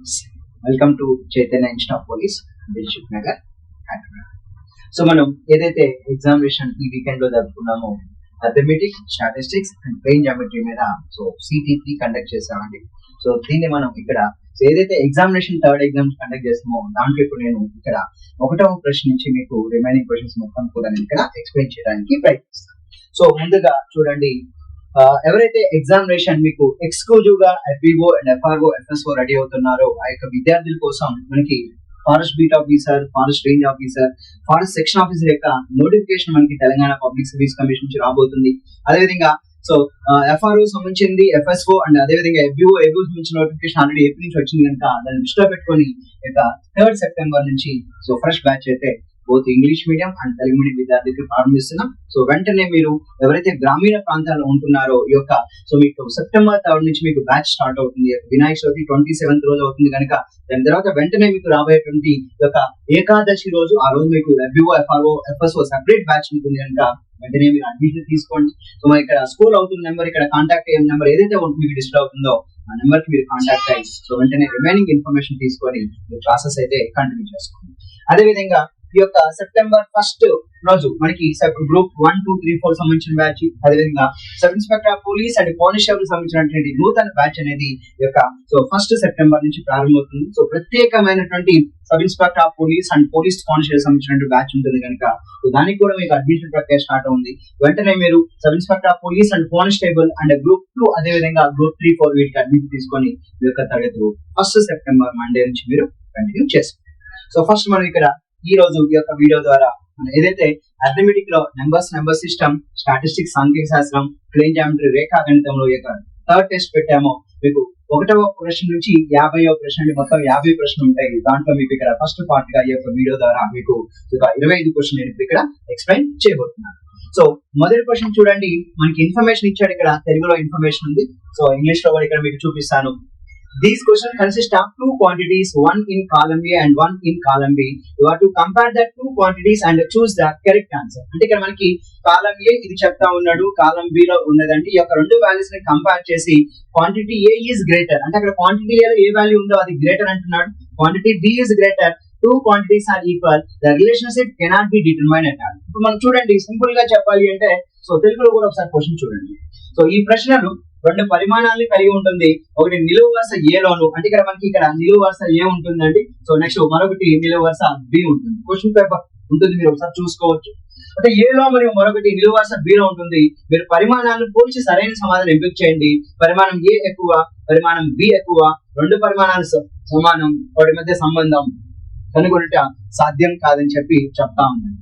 Friends, welcome to Chaitanya insta police Dilsukhnagar Hyderabad. So మనం ఏదైతే examination ఈ వీకెండ్ లో జరుపుకున్నామో arithmetics, statistics and plane geometry మీద సో CT3 కండక్ట్ చేసామండి. సో దీన్ని మనం ఇక్కడ ఏదైతే ఎగ్జామినేషన్ థర్డ్ ఎగ్జామ్ కండక్ట్ చేస్తామో దాంట్లో ఇప్పుడు నేను ఇక్కడ 1వ ప్రశ్న నుంచి మీకు రిమైనింగ్ క్వశ్చన్స్ మొత్తం కూడా నేను ఇక్కడ ఎక్స్ప్లెయిన్ చేయడానికి ప్రయత్నిస్తాను. సో ముందుగా చూడండి, ఎవరైతే ఎగ్జామినేషన్ మీకు ఎక్స్క్లూజివ్ గా FBO and FRO FSO ready అవుతున్నారో ఆ యొక్క విద్యార్థుల కోసం మనకి forest beat officer, forest range officer, forest section officer యొక్క నోటిఫికేషన్ మనకి తెలంగాణ పబ్లిక్ సర్వీస్ కమిషన్ నుంచి రాబోతుంది. అదేవిధంగా సో FRO సంబంధించింది, FSO అండ్ అదేవిధంగా FBO సంబంధించిన నోటిఫికేషన్ ఆల్రెడీ ఏపీ నుంచి వచ్చింది కనుక దాన్ని దృష్టిలో పెట్టుకొని ఇక 3rd సెప్టెంబర్ నుంచి సో ఫ్రెష్ బ్యాచ్ అయితే both English medium and Telugu medium విద్యార్థులకు ప్రారంభిస్తున్నాం. సో వెంటనే మీరు ఎవరైతే గ్రామీణ ప్రాంతాల్లో ఉంటున్నారో ఈ యొక్క సో మీకు సెప్టెంబర్ 3rd నుంచి మీకు బ్యాచ్ స్టార్ట్ అవుతుంది. వినాయక చవితి 27th రోజు అవుతుంది కనుక దాని తర్వాత వెంటనే మీకు రాబోయేటువంటి ఈ యొక్క ఏకాదశి రోజు ఆ రోజు మీకు FBO, FRO, FSO separate batch ఉంటుంది కనుక వెంటనే మీరు అడ్మిషన్ తీసుకోండి. సో మరి ఇక్కడ స్కూల్ అవుతున్న నెంబర్, ఇక్కడ కాంటాక్ట్ అయ్యే నెంబర్ ఏదైతే మీకు డిస్ప్లే అవుతుందో ఆ నెంబర్ కి మీరు కాంటాక్ట్ అయ్యి సో వెంటనే రిమైనింగ్ ఇన్ఫర్మేషన్ తీసుకొని మీ క్లాసెస్ అయితే కంటిన్యూ చేసుకోండి. అదేవిధంగా ఈ యొక్క సెప్టెంబర్ 1st రోజు మనకి గ్రూప్ 1, 2, 3, 4 సంబంధించిన బ్యాచ్, అదేవిధంగా sub inspector of police and constable సంబంధించినటువంటి నూతన బ్యాచ్ అనేది ఈ యొక్క సో 1st సెప్టెంబర్ నుంచి ప్రారంభమవుతుంది. సో ప్రత్యేకమైనటువంటి sub inspector of police and police constable సంబంధించినటువంటి బ్యాచ్ ఉంటుంది కనుక దానికి కూడా మీకు అడ్మిషన్ ప్రక్రియ స్టార్ట్ అవుతుంది. వెంటనే మీరు sub inspector of police and constable and group 2 అదేవిధంగా గ్రూప్ 3, 4 వీటికి అడ్మిషన్ తీసుకొని మీ యొక్క తరగతులు 1st సెప్టెంబర్ మండే నుంచి మీరు కంటిన్యూ చేసుకోండి. సో ఫస్ట్ మనం ఇక్కడ ఈ రోజు ఈ యొక్క వీడియో ద్వారా మనం ఏదైతే అథమెటిక్ లో నెంబర్ సిస్టమ్, స్టాటిస్టిక్స్ సాంకేతిక శాస్త్రం, ప్లేన్ జామెట్రీ రేఖా గణితంలో ఈ యొక్క 3rd టెస్ట్ పెట్టామో మీకు 1వ ప్రశ్న నుంచి 50వ ప్రశ్న మొత్తం 50 ప్రశ్నలు ఉంటాయి. దాంట్లో మీకు ఇక్కడ ఫస్ట్ పార్ట్ గా ఈ యొక్క వీడియో ద్వారా మీకు 25 క్వశ్చన్ నేను ఇక్కడ ఎక్స్ప్లెయిన్ చేయబోతున్నాను. సో మొదటి క్వశ్చన్ చూడండి, మనకి ఇన్ఫర్మేషన్ ఇచ్చాడు. ఇక్కడ తెలుగులో ఇన్ఫర్మేషన్ ఉంది, సో ఇంగ్లీష్ లో కూడా ఇక్కడ మీకు చూపిస్తాను. These questions consist of two quantities, one in column A and one in column B. You have to compare the two quantities and choose the correct answer. అంటే ఇక్కడ మనకి కాలం A ఇది చెప్తా ఉన్నాడు, కాలం B లో ఉన్నదండి. ఈ యొక్క రెండు వాల్యూస్ ని కంపేర్ చేసి క్వాంటిటీ A is greater అంటే అక్కడ క్వాంటిటీ A లో ఏ వాల్యూ ఉందో అది గ్రేటర్ అంటున్నాడు, quantity B is greater, two quantities are equal, the relationship cannot be determined అన్నాడు. ఇప్పుడు మనం చూడండి, సింపుల్ గా చెప్పాలి అంటే సో తెలుగులో కూడా ఒకసారి క్వశ్చన్ చూడండి. సో ఈ ప్రశ్నలు రెండు పరిమాణాలను కలిగి ఉంటుంది. ఒకటి నిలువు వరుస A లోను అంటే ఇక్కడ మనకి ఇక్కడ నిలువు వరుస A ఉంటుందండి. సో నెక్స్ట్ మరొకటి నిలువు వరుస B ఉంటుంది. క్వశ్చన్ పేపర్ ఉంటుంది, మీరు ఒకసారి చూసుకోవచ్చు. అంటే A లో మరియు మరొకటి నిలువు వరుస B లో ఉంటుంది. మీరు పరిమాణాలను పోల్చి సరైన సమాధానం ఎంపిక చేయండి. పరిమాణం A ఎక్కువ, పరిమాణం B ఎక్కువ, రెండు పరిమాణాలు సమానం, వాటి మధ్య సంబంధం కనుగొనట సాధ్యం కాదని చెప్పి చెప్తా ఉన్నాను.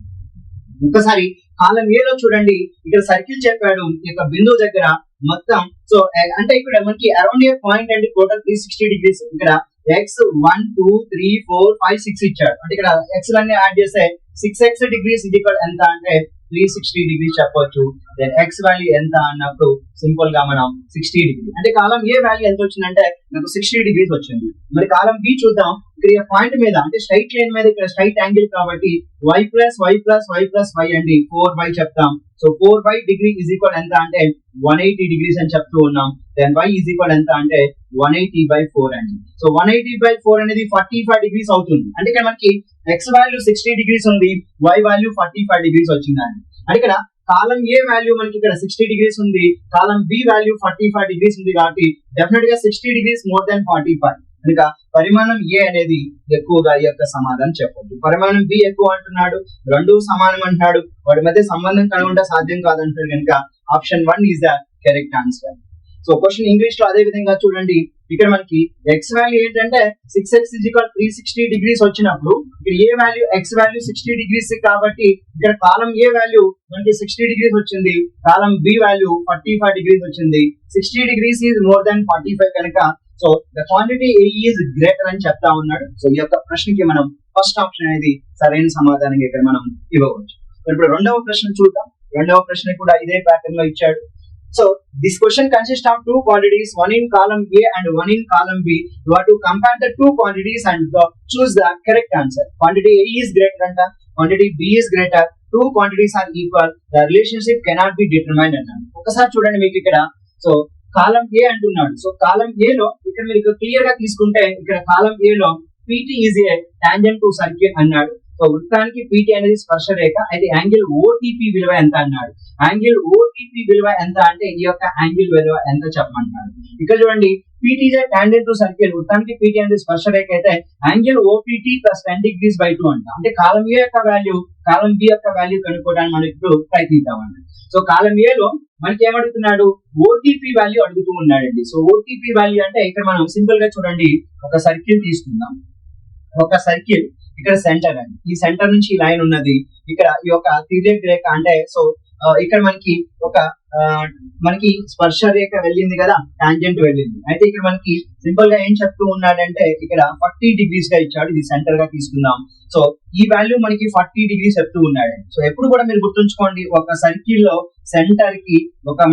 ఒక్కసారి కాలం A లో చూడండి, ఇక్కడ సర్కిల్ చెప్పాడు ఈ యొక్క బిందువు దగ్గర మొత్తం. సో అంటే ఇక్కడ మనకి అరౌండ్ ఏ పాయింట్ అంటే టోటల్ 360 డిగ్రీస్. ఇక్కడ x 1 2 3 4 5 6 ఇచ్చాడు. అంటే ఇక్కడ x అన్ని యాడ్ చేస్తే 6x డిగ్రీస్ ఇది ఎంత అంటే 360 డిగ్రీస్ చెప్పవచ్చు. దెన్ x వాల్యూ ఎంత అన్నప్పుడు సింపుల్ గా మనం 60 డిగ్రీ అంటే కాలం ఏ వాల్యూ ఎంత వచ్చిందంటే మనకు 60 డిగ్రీస్ వచ్చింది. మరి కాలం బి చూద్దాం. ఇక్కడ పాయింట్ మీద అంటే స్ట్రైట్ లైన్ మీద ఇక్కడ స్ట్రైట్ యాంగిల్ కాబట్టి y ప్లస్ y అండి 4y చెప్తాం. So 4y degree is equal ఎంత అంటే 180 డిగ్రీస్ అని చెప్తూ ఉన్నాం. దెన్ y ఈజ్ ఈక్వల్ ఎంత అంటే 180/4 అండి. సో 180/4 అనేది 45 డిగ్రీస్ అవుతుంది. అంటే ఇక్కడ మనకి x వాల్యూ 60 డిగ్రీస్ ఉంది, y వాల్యూ 45 డిగ్రీస్ వచ్చిందండి. అంటే ఇక్కడ కాలం ఏ వాల్యూ మనకి ఇక్కడ 60 డిగ్రీస్ ఉంది, కాలం బి వాల్యూ 45 డిగ్రీస్ ఉంది కాబట్టి డెఫినెట్ గా 60 డిగ్రీస్ మోర్ దాన్ 45. కనుక పరిమాణం ఏ అనేది ఎక్కువగా ఈ యొక్క సమాధానం చెప్పొద్దు. పరిమాణం బి ఎక్కువ అంటున్నాడు, రెండు సమానం అంటున్నాడు, వాటి మధ్య సంబంధం కనుగొంటే సాధ్యం కాదంటాడు కనుక option 1 is the correct answer. So question English లో అదే విధంగా చూడండి. ఇక్కడ మనకి x వాల్యూ ఏంటంటే 6x 360 డిగ్రీస్ వచ్చినప్పుడు ఇక్కడ ఏ వాల్యూ x వాల్యూ 60 డిగ్రీస్ కాబట్టి ఇక్కడ కాలం ఏ వాల్యూ మనకి 60 డిగ్రీస్ వచ్చింది, కాలం బి వాల్యూ 45 డిగ్రీస్ వచ్చింది. 60 డిగ్రీస్ ఈజ్ మోర్ దాన్ 45 కనుక so the quantity A is greater అని చెప్తా ఉన్నాడు. సో ఈ యొక్క ప్రశ్నకి మనం ఫస్ట్ ఆప్షన్ అనేది సరైన సమాధానంగా ఇక్కడ మనం ఇవ్వవచ్చు. ఇప్పుడు రెండవ ప్రశ్న చూద్దాం. రెండవ ప్రశ్న కూడా ఇదే ప్యాటర్న్ లో ఇచ్చాడు. So this question consists of two quantities, one in column A and one in column B. You have to compare the two quantities and choose the correct answer. Quantity A is greater and quantity B is greater. Two quantities are equal. The relationship cannot be determined. ఒకసారి చూడండి మీకు ఇక్కడ so కాలం ఏ అంటున్నాడు. So కాలం ఏ లో ఇక్కడ మీరు clear గా తీసుకుంటే ఇక్కడ కాలం ఏ లో PT is a tangent to circle అన్నాడు. సో వృత్తానికి పీటీ అనేది స్పర్శ రేఖ. అయితే యాంగిల్ ఓటీపీ విలువ ఎంత అన్నాడు. యాంగిల్ ఓటీపీ విలువ ఎంత అంటే ఈ యొక్క యాంగిల్ విలువ ఎంత చెప్పమంటాడు. ఇక్కడ చూడండి, PT is a tangent to circle, వృత్తానికి పీటీ అనేది స్పర్శ రేఖ అయితే angle OPT plus 10 degrees by 2 అంట. అంటే కాలం ఏ యొక్క వాల్యూ కాలం బి యొక్క వాల్యూ కనుక్కోవడానికి మనం ఇప్పుడు ప్రయత్నిద్దామండి. సో కాలం ఏ లో మనకి ఏమడుగుతున్నాడు, ఓటీపీ వాల్యూ అడుగుతూ ఉన్నాడండి. సో ఓటీపీ వాల్యూ అంటే ఇక్కడ మనం సింపుల్ గా చూడండి, ఒక సర్కిల్ తీసుకుందాం. ఒక సర్కిల్ ఇక్కడ సెంటర్ అండి, ఈ సెంటర్ నుంచి లైన్ ఉన్నది, ఇక్కడ ఈ యొక్క తిర్యక్ రేఖ అంటే సో ఇక్కడ మనకి ఒక మనకి స్పర్శ రేఖ వెళ్ళింది కదా, టాంజెంట్ వెళ్ళింది. అయితే ఇక్కడ మనకి సింపుల్ గా ఏం చెప్తూ ఉన్నాడంటే ఇక్కడ 40 degrees గా ఇచ్చాడు, ఇది సెంటర్ గా తీసుకుందాం. సో ఈ వాల్యూ మనకి 40 degrees చెప్తూ ఉన్నాడు. సో ఎప్పుడు కూడా మీరు గుర్తుంచుకోండి, ఒక సర్కిల్ లో సెంటర్ కి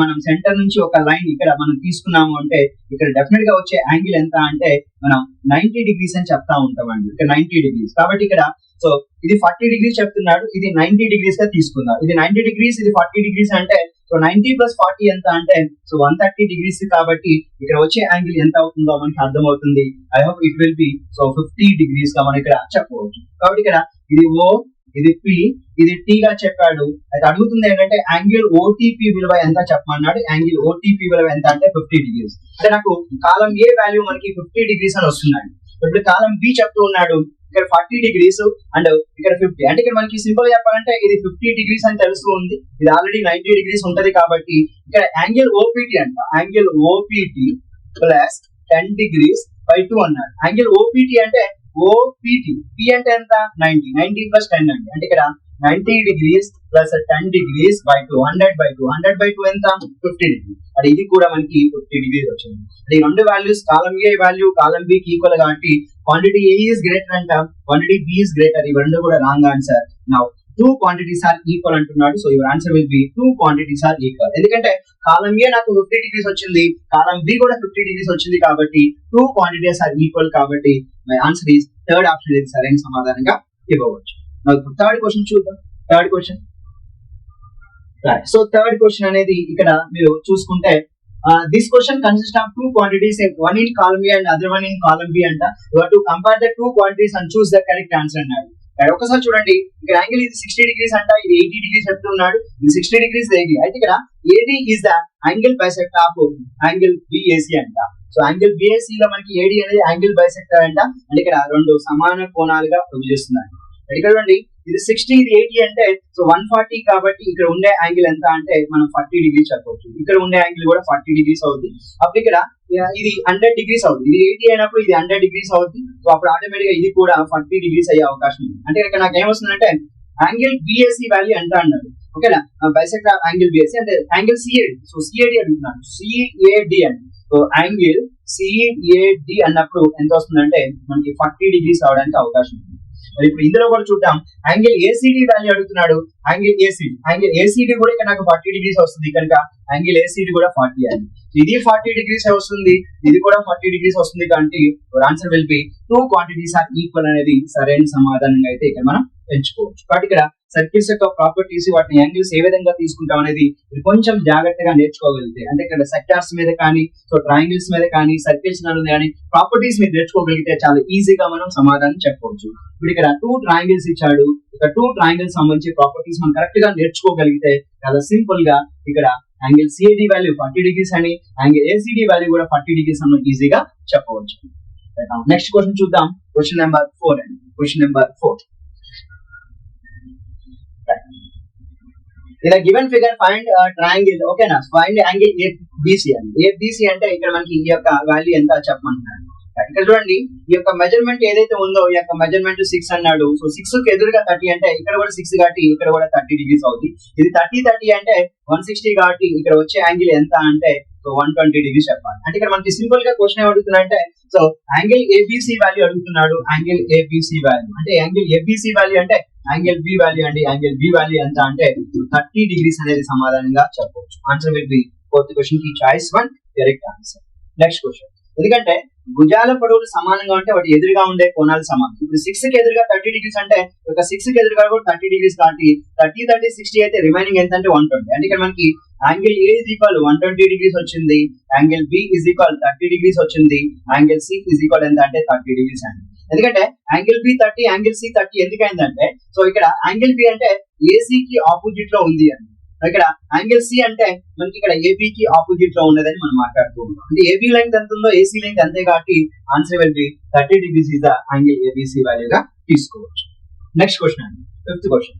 మనం సెంటర్ నుంచి ఒక లైన్ ఇక్కడ మనం తీసుకున్నాము అంటే ఇక్కడ డెఫినెట్ గా వచ్చే యాంగిల్ ఎంత అంటే మనం 90 degrees అని చెప్తా ఉంటామండి. ఇక్కడ 90 degrees కాబట్టి ఇక్కడ సో ఇది 40 degrees చెప్తున్నాడు, ఇది 90 degrees గా తీసుకుందాం. ఇది 90 degrees, ఇది 40 degrees అంటే సో 90 plus 40 ఎంత అంటే సో 130 degrees. కాబట్టి ఇక్కడ వచ్చే యాంగిల్ ఎంత అవుతుందో మనకి అర్థమవుతుంది. I hope it will be so 50 degrees గా మనం ఇక్కడ చెప్పవచ్చు. కాబట్టి ఇక్కడ ఇది ఓ, ఇది పి, ఇది టీ గా చెప్పాడు. అయితే అడుగుతుంది ఏంటంటే యాంగిల్ ఓటీపీ విలువ ఎంత చెప్పమన్నాడు. యాంగిల్ ఓటీపీ విలువ ఎంత అంటే 50 degrees. అంటే నాకు కాలం ఏ వాల్యూ మనకి 50 degrees అని వస్తున్నాడు. ఇప్పుడు కాలం బి చెప్తూ ఉన్నాడు ఇక్కడ 40 degrees అండ్ ఇక్కడ 50. అంటే ఇక్కడ మనకి సింపుల్ చెప్పాలంటే ఇది 50 degrees అని తెలుస్తూ ఉంది, ఇది ఆల్రెడీ 90 degrees ఉంటది. కాబట్టి ఇక్కడ యాంగిల్ ఓపీటీ అంట, angle OPT plus 10 degrees by 2 అన్నాడు. యాంగిల్ ఓపీటీ అంటే ఓపీటీ, పి అంటే ఎంత 90 plus 10 అండి. అంటే ఇక్కడ 90 degrees plus 10 degrees by 2, 100 by 2, 100 by 2 ఎంత 50 degrees. అది ఇది కూడా మనకి 50 degrees వచ్చింది. అంటే ఈ రెండు వాల్యూస్ కాలం ఏ వాల్యూ కాలం బి కి ఈక్వల్ కాబట్టి క్వాంటిటీ ఏ ఈస్ గ్రేటర్ అంట, క్వాంటిటీ బి ఈస్ గ్రేటర్. ఈ రెండు కూడా wrong answer. Now 2 quantities are equal అంటున్నాడు. So your answer will B 2 quantities are equal. ఎందుకంటే కాలం ఏ నాకు 50 degrees వచ్చింది, కాలం బి కూడా 50 degrees వచ్చింది కాబట్టి 2 quantities are equal. కాబట్టి my answer is third option ఇది సరైన సమాధానంగా ఇవ్వవచ్చు. ఇప్పుడు థర్డ్ క్వశ్చన్ చూద్దాం. Third question so third question అనేది ఇక్కడ మీరు చూసుకుంటే this question consist of 2 quantities, one in column A and other one in column B అంట. You have to compare the 2 quantities and choose the correct answer అన్నాడు. ఒకసారి చూడండి, ఇక్కడ angle ఇది 60 degrees అంట, ఇది 80 degrees చెప్తున్నాడు. ఇది 60 degrees AD. అయితే ఇక్కడ AD is the angle bisector of angle BAC అంట. సో యాంగిల్ BAC లో మనకి AD అనేది యాంగిల్ బైసెక్టర్ అంట. అంటే ఇక్కడ రెండు సమాన కోణాలుగా విభజిస్తున్నాడు. ఇక్కడ చూడండి, ఇది 60, ఇది 80 అంటే సో 140. కాబట్టి ఇక్కడ ఉండే యాంగిల్ ఎంత అంటే మనం 40 degrees చెప్పవచ్చు. ఇక్కడ ఉండే యాంగిల్ కూడా 40 degrees అవుతుంది. అప్పుడు ఇక్కడ ఇది 100 degrees అవుతుంది. ఇది 80 అయినప్పుడు ఇది 100 degrees అవుతుంది. సో అప్పుడు ఆటోమేటిక్ గా ఇది కూడా 40 degrees అయ్యే అవకాశం ఉంది. అంటే ఇక్కడ నాకు ఏమొస్తుందంటే యాంగిల్ BAC వాల్యూ ఎంత అన్నాడు. ఓకేనా, బైసెక్టర్ యాంగిల్ BAC అంటే యాంగిల్ CAD. సో CAD అడుగుతున్నాను, CAD అండి. సో యాంగిల్ CAD అన్నప్పుడు ఎంత వస్తుందంటే మనకి 40 degrees అవడానికి అవకాశం ఉంది. ఇప్పుడు ఇందులో కూడా చూద్దాం, యాంగిల్ ACD వాల్యూ అడుగుతున్నాడు. యాంగిల్ ACD కూడా ఇక్కడ నాకు 40 degrees వస్తుంది కనుక యాంగిల్ ACD కూడా 40 అండి. ఇది 40 degrees వస్తుంది, ఇది కూడా 40 degrees వస్తుంది. కాబట్టి answer will B 2 quantities are equal అనేది సరైన సమాధానంగా అయితే ఇక్కడ మనం ఎంచుకోవచ్చు. కాబట్టి ఇక్కడ సర్కిల్స్ యొక్క ప్రాపర్టీస్, వాటిని యాంగిల్స్ ఏ విధంగా తీసుకుంటాం అనేది కొంచెం జాగ్రత్తగా నేర్చుకోగలిగితే, అంటే ఇక్కడ సెక్టార్స్ మీద కానీ సో ట్రయాంగిల్స్ మీద కానీ సర్కిల్స్ కానీ ప్రాపర్టీస్ మీద నేర్చుకోగలిగితే చాలా ఈజీగా మనం సమాధానం చెప్పవచ్చు. ఇప్పుడు ఇక్కడ 2 ట్రయాంగిల్స్ ఇచ్చాడు, ఇక్కడ 2 ట్రయాంగిల్స్ సంబంధించి ప్రాపర్టీస్ మనం కరెక్ట్ గా నేర్చుకోగలిగితే చాలా సింపుల్ గా ఇక్కడ యాంగిల్ CAD వాల్యూ 40 degrees అని, యాంగిల్ ACD వాల్యూ కూడా 40 degrees అని ఈజీగా చెప్పవచ్చు. నెక్స్ట్ క్వశ్చన్ చూద్దాం. క్వశ్చన్ నెంబర్ 4 అండి. Question number 4. In a given figure find a triangle. ఓకేనా, ఫైండ్ యాంగిల్ ABC అని. ABC అంటే ఇక్కడ మనకి ఈ యొక్క వాల్యూ ఎంత చెప్పమంటున్నాడు. ఇక్కడ చూడండి, ఈ యొక్క మెజర్మెంట్ ఏదైతే ఉందో ఈ యొక్క మెజర్మెంట్ 6 అన్నాడు. సో 6 కి ఎదురుగా 30 అంటే ఇక్కడ కూడా 6 కాబట్టి ఇక్కడ కూడా 30 degrees అవుతుంది. ఇది 30 అంటే 160 కాబట్టి ఇక్కడ వచ్చే యాంగిల్ ఎంత అంటే సో 120 degrees చెప్పాలి. అంటే ఇక్కడ మనకి సింపుల్ గా క్వశ్చన్ ఏమడుగుతున్నా అంటే సో యాంగిల్ ABC వాల్యూ అడుగుతున్నాడు. యాంగిల్ ABC వాల్యూ అంటే యాంగిల్ ABC వాల్యూ అంటే యాంగిల్ B వాల్యూ అండి. యాంగిల్ B వాల్యూ ఎంత అంటే 30 degrees అనేది సమాధానంగా చెప్పవచ్చు. Answer will be fourth question కి choice 1 correct answer. Next question, ఎందుకంటే భుజాల పొడవులు సమానంగా ఉంటే వాటి ఎదురుగా ఉండే కోణాలు సమానం. ఇప్పుడు 6 కి ఎదురుగా 30 డిగ్రీస్ అంటే ఒక 6 కి ఎదురుగా కూడా 30 డిగ్రీస్ కాబట్టి 30 30 60 అయితే రిమైనింగ్ ఎంత అంటే 120. అంటే ఇక్కడ మనకి angle A is equal 120 degrees వచ్చింది, angle B is equal 30 degrees వచ్చింది, యాంగిల్ సి ఇస్ ఈక్వల్ ఎంత అంటే 30 డిగ్రీస్ అండి. ఎందుకంటే యాంగిల్ బి 30 యాంగిల్ సి 30 ఎందుకైందంటే సో ఇక్కడ యాంగిల్ బి అంటే ఏసీ కి ఆపోజిట్ లో ఉంది అని, ఇక్కడ యాంగిల్ సి అంటే మనకి ఇక్కడ ఏబి కి ఆపోజిట్ లో ఉన్నదని మనం మాట్లాడుతూ ఉన్నాం. అంటే ఏబి లెంగ్త్ ఎంత ఉందో ఏసీ లెంగ్త్ అంతే కాబట్టి answer will be 30 degrees is the angle ABC వాల్యూగా తీసుకోవచ్చు. నెక్స్ట్ క్వశ్చన్ అండి, 5th question.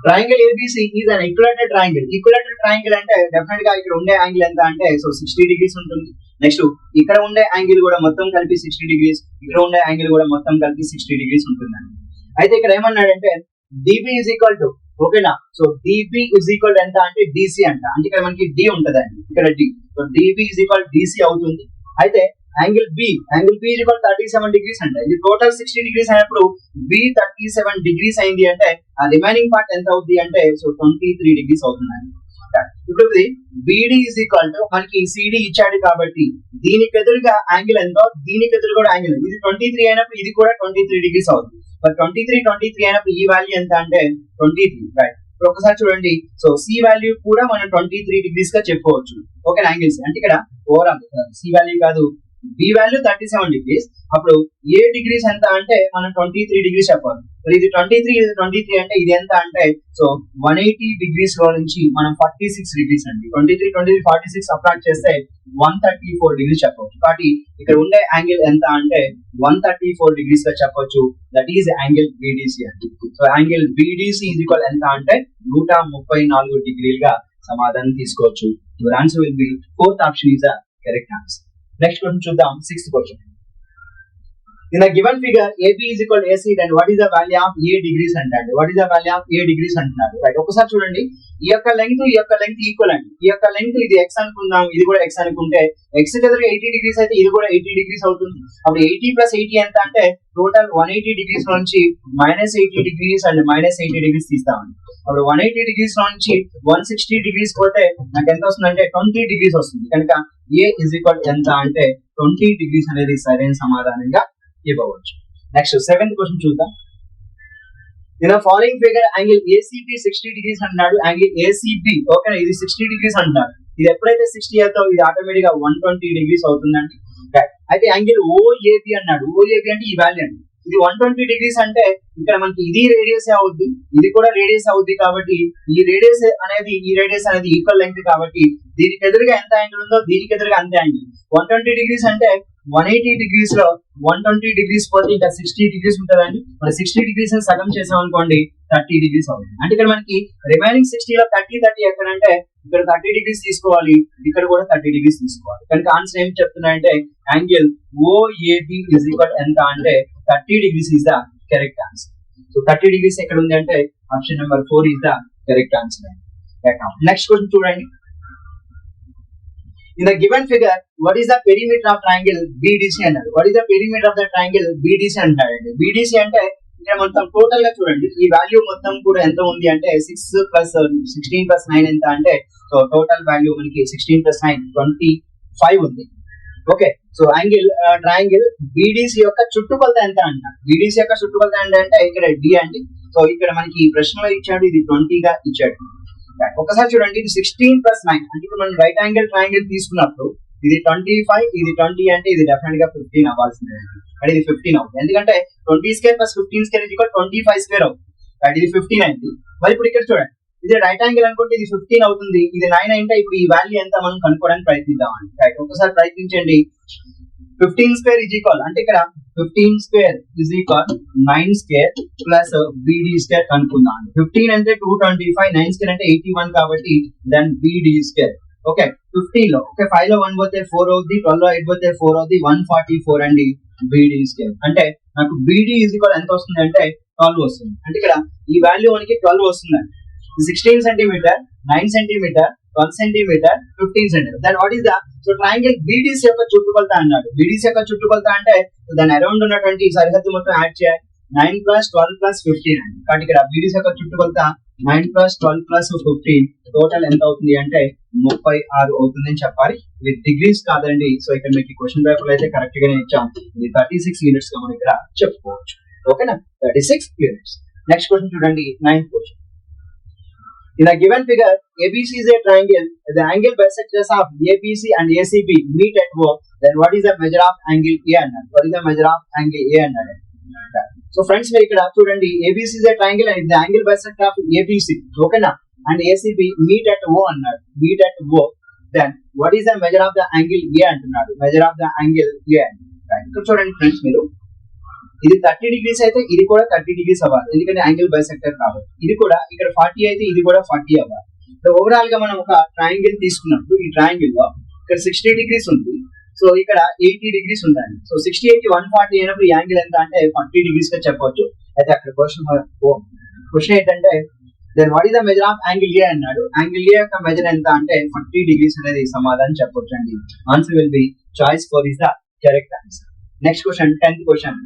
Triangle ABC is an equilateral triangle. Equilateral triangle అంటే డెఫినెట్ గా ఇక్కడ ఉండే యాంగిల్ ఎంత అంటే సో 60 డిగ్రీస్ ఉంటుంది. నెక్స్ట్ ఇక్కడ ఉండే యాంగిల్ కూడా మొత్తం కలిపి 60 డిగ్రీస్, ఇక్కడ ఉండే యాంగిల్ కూడా మొత్తం కలిపి 60 డిగ్రీస్ ఉంటుందండి. అయితే ఇక్కడ ఏమన్నాడంటే డిబి ఈజ్ ఈక్వల్ టు, ఓకేనా, సో డిబి ఇస్ ఈక్వల్ ఎంత అంటే డిసి అంట. అంటే ఇక్కడ మనకి డి ఉంటదండి, ఇక్కడ D, so DB is equal DC అవుతుంది. అయితే angle B is equal 37 degrees అంటే ఇది టోటల్ 60 డిగ్రీస్ అయినప్పుడు బి 37 డిగ్రీస్ అయింది అంటే ఆ రిమైనింగ్ పార్ట్ ఎంత అవుతుంది అంటే సో 23 డిగ్రీస్ అవుతుందండి. ఇప్పుడు బిడి ఇస్ ఈక్వల్ టు మనకి సిడి ఇచ్చాడు కాబట్టి దీనికి ఎదురుగా యాంగిల్ ఎంతో దీనికి ఎదురు కూడా యాంగిల్ ఇది 23 అయినప్పుడు ఇది కూడా 23 డిగ్రీస్ అవుతుంది. మరి 23 అయినప్పుడు ఈ వాల్యూ ఎంత అంటే 23, రైట్. ఇప్పుడు ఒకసారి చూడండి, సో సి వాల్యూ కూడా మనం 23 డిగ్రీస్ గా చెప్పుకోవచ్చు, ఓకే, యాంగిల్స్ అంటే ఇక్కడ ఓవరాల్ సి వాల్యూ కాదు బి వాల్యూ 37 డిగ్రీస్, అప్పుడు ఏ డిగ్రీస్ ఎంత అంటే మనం 23 డిగ్రీస్ చెప్పాలి. మరి ఇది 23 అంటే ఇది ఎంత అంటే సో 180 డిగ్రీస్ లో నుంచి మనం 46 డిగ్రీస్ అండి, 23 46 సబ్ట్రాక్ట్ చేస్తే 134 డిగ్రీస్ చెప్పవచ్చు. కాబట్టి ఇక్కడ ఉండే యాంగిల్ ఎంత అంటే 134 డిగ్రీస్ గా చెప్పొచ్చు, దట్ ఈస్ యాంగిల్ బిడిసి అండి. So angle BDC is equal ఎంత అంటే 134 డిగ్రీలుగా సమాధానం తీసుకోవచ్చు. Your answer will B 4th option is the correct answer. Next question చూద్దాం, 6th question. In the given figure AB is equal to AC, then what is the value of A degrees అంటాడు. What is the value of A degrees అంటున్నాడు, right. ఒకసారి చూడండి, ఈ యొక్క length equal అండి. ఈ యొక్క లెంగ్త్ ఇది x అనుకుందాం, ఇది కూడా x అనుకుంటే x కి ఎదురుగా 80 డిగ్రీస్ అయితే ఇది కూడా 80 డిగ్రీస్ అవుతుంది. అప్పుడు 80 + 80 ఎంత అంటే టోటల్ 180 డిగ్రీస్ నుంచి -80 డిగ్రీస్ అండ్ -80 డిగ్రీస్ తీస్తామండి. అప్పుడు 180 డిగ్రీస్ నుంచి 160 డిగ్రీస్ పోతే నాకు ఎంత వస్తుంది అంటే 20 డిగ్రీస్ వస్తుంది. కనుక A ఇజ్ ఈక్వల్ ఎంత అంటే 20 డిగ్రీస్ అనేది సరైన సమాధానంగా ఇవ్వవచ్చు. నెక్స్ట్ 7th క్వశ్చన్ చూద్దాం. In the following figure angle ACB 60 degrees అంటున్నాడు, యాంగిల్ ACB ఓకే ఇది 60 డిగ్రీస్ అంటున్నాడు. ఇది ఎప్పుడైతే 60 అవుతుందో ఇది ఆటోమేటిక్ గా 120 డిగ్రీస్ అవుతుందండి. అయితే యాంగిల్ OAB అన్నాడు, OAB అంటే ఈ వాల్యూ అండి. ఇది 120 డిగ్రీస్ అంటే ఇక్కడ మనకి ఇది రేడియస్ అవుద్ది, ఇది కూడా రేడియస్ అవుద్ది. కాబట్టి ఈ రేడియస్ అనేది ఈక్వల్ లెంగ్త్ కాబట్టి దీనికి ఎదురుగా ఎంత యాంగిల్ ఉందో దీనికి ఎదురుగా అంతే యాంగిల్. 120 డిగ్రీస్ అంటే 180 డిగ్రీస్ లో 120 డిగ్రీస్ పోతే ఇంకా 60 డిగ్రీస్ ఉంటుందండి. మరి 60 డిగ్రీస్ సగం చేసాం అనుకోండి 30 డిగ్రీస్ అవుతుంది. అంటే ఇక్కడ మనకి రిమైనింగ్ 60 లో 30 ఎక్కడంటే ఇక్కడ 30 డిగ్రీస్ తీసుకోవాలి, ఇక్కడ కూడా 30 డిగ్రీస్ తీసుకోవాలి. కనుక ఆన్సర్ ఏం చెప్తున్నాయంటే యాంగిల్ OAB ఇజ్ ఈక్వల్ ఎంత అంటే 30 degrees is the correct answer. So 30 degrees ఎక్కడ ఉంది అంటే option number 4 is the correct answer. Next question చూడండి. In the given figure, what is the perimeter of triangle BDC అన్నాడు. What is the perimeter of the triangle BDC అంటాడండి. BDC అంటే ఇక్కడ మొత్తం total గా చూడండి, ఈ వాల్యూ మొత్తం కూడా ఎంత ఉంది అంటే 6 + 16 + 9 ఎంత అంటే సో టోటల్ వాల్యూ మనకి 16 + 9 25 ఉంది. ఓకే, సో ట్రయాంగిల్ BDC యొక్క చుట్టుకొలత ఎంత అంటాడు. BDC యొక్క చుట్టుకొలత అంటే ఇక్కడ D అండి. సో ఇక్కడ మనకి ఈ ప్రశ్నలో ఇచ్చాడు, ఇది 20 గా ఇచ్చాడు. ఒకసారి చూడండి, ఇది 16 + 9 అంటే ఇప్పుడు మనం రైట్ యాంగిల్ ట్రయాంగిల్ తీసుకున్నప్పుడు ఇది 25 ఇది 20 అంటే ఇది డెఫినెట్ గా 15 అవ్వాల్సిందే అంటే ఇది 15 అవుతుంది. ఎందుకంటే 20² + 15² = 25² అవుతుంది. అంటే ఇది 15 అయింది. మరి ఇప్పుడు ఇక్కడ చూడండి, ఇది రైట్ యాంగిల్ అనుకుంటే ఇది 15 అవుతుంది, ఇది 9 అంటే ఇప్పుడు ఈ వాల్యూ ఎంత మనం కనుక్కోవడానికి ప్రయత్నిద్దాం అండి. రైట్, ఒకసారి ప్రయత్నించండి. 15² అంటే ఇక్కడ 15² = 9² ప్లస్ BD² కనుక్కుందాం. 15 అంటే 225, 9² అంటే 81 కాబట్టి దెన్ BD². ఓకే, 15 లో ఓకే 5 లో 1 పోతే 4 అవుద్ది, 12 లో 8 పోతే 4 అవుద్ది, 144 అండి BD². అంటే నాకు BD = ఎంత వస్తుంది అంటే 12 వస్తుంది. అంటే ఇక్కడ ఈ వాల్యూ మనకి 12 వస్తుందండి. 16 centimetre, 9 centimetre, 12 centimetre, 15 centimetre. Then what is the so triangle BDC యొక్క చుట్టుకొలత అన్నాడు. BDC యొక్క చుట్టుకొలత అంటే దాని అరౌండ్ ఉన్నటువంటి సరిహద్దు మొత్తం యాడ్ చేయాలి. 9 + 12 + 15 అండి. కాబట్టి ఇక్కడ BDC యొక్క చుట్టుకొలత 9 ప్లస్ 12 ప్లస్ 15 టోటల్ ఎంత అవుతుంది అంటే 36 అవుతుంది అని చెప్పాలి. ఇది డిగ్రీస్ కాదండి. సో ఇక్కడ మీకు క్వశ్చన్ పేపర్ అయితే కరెక్ట్ గానే ఇచ్చాం. ఇది 36 యూనిట్స్ గా మనం ఇక్కడ చెప్పుకోవచ్చు. ఓకేనా, 36 యూనిట్స్. నెక్స్ట్ క్వశ్చన్ చూడండి, 9th question. In a given figure, ABC is a triangle. The angle bisectors of ABC and ACB meet at O. Then what is the measure of angle A అన్నాడు. What is the measure of angle A అన్నాడు. So friends మీరు ఇక్కడ చూడండి, ABC is a triangle and the angle bisector of ABC, ఓకేనా, and ACB meet at O అన్నాడు. meet at O. Then what is the measure of the angle A అంటున్నాడు. measure of the angle A. ఇక్కడ చూడండి friends, మీరు ఇది 30 degrees అయితే ఇది కూడా 30 డిగ్రీస్ అవ్వాలి, ఎందుకంటే యాంగిల్ బైసెక్టర్ కాబట్టి. ఇది కూడా ఇక్కడ 40 అయితే ఇది కూడా 40 అవ్వాలి. ఓవరాల్ గా మనం ఒక ట్రయాంగిల్ తీసుకున్నప్పుడు ఈ ట్రయాంగిల్ లో ఇక్కడ 60 డిగ్రీస్ ఉంది, సో ఇక్కడ 80 డిగ్రీస్ ఉందండి. సో 60 80 140 అయినప్పుడు ఈ యాంగిల్ ఎంత అంటే 40 డిగ్రీస్ గా చెప్పవచ్చు. అయితే అక్కడ క్వశ్చన్ ఏంటంటే then what is the measure of angle A అన్నాడు. యాంగిల్ ఏ యొక్క మెజర్ ఎంత అంటే 40 డిగ్రీస్ అనేది సమాధానం చెప్పొచ్చు అండి. Answer will be choice 4 is the correct answer. Next question, 10th question.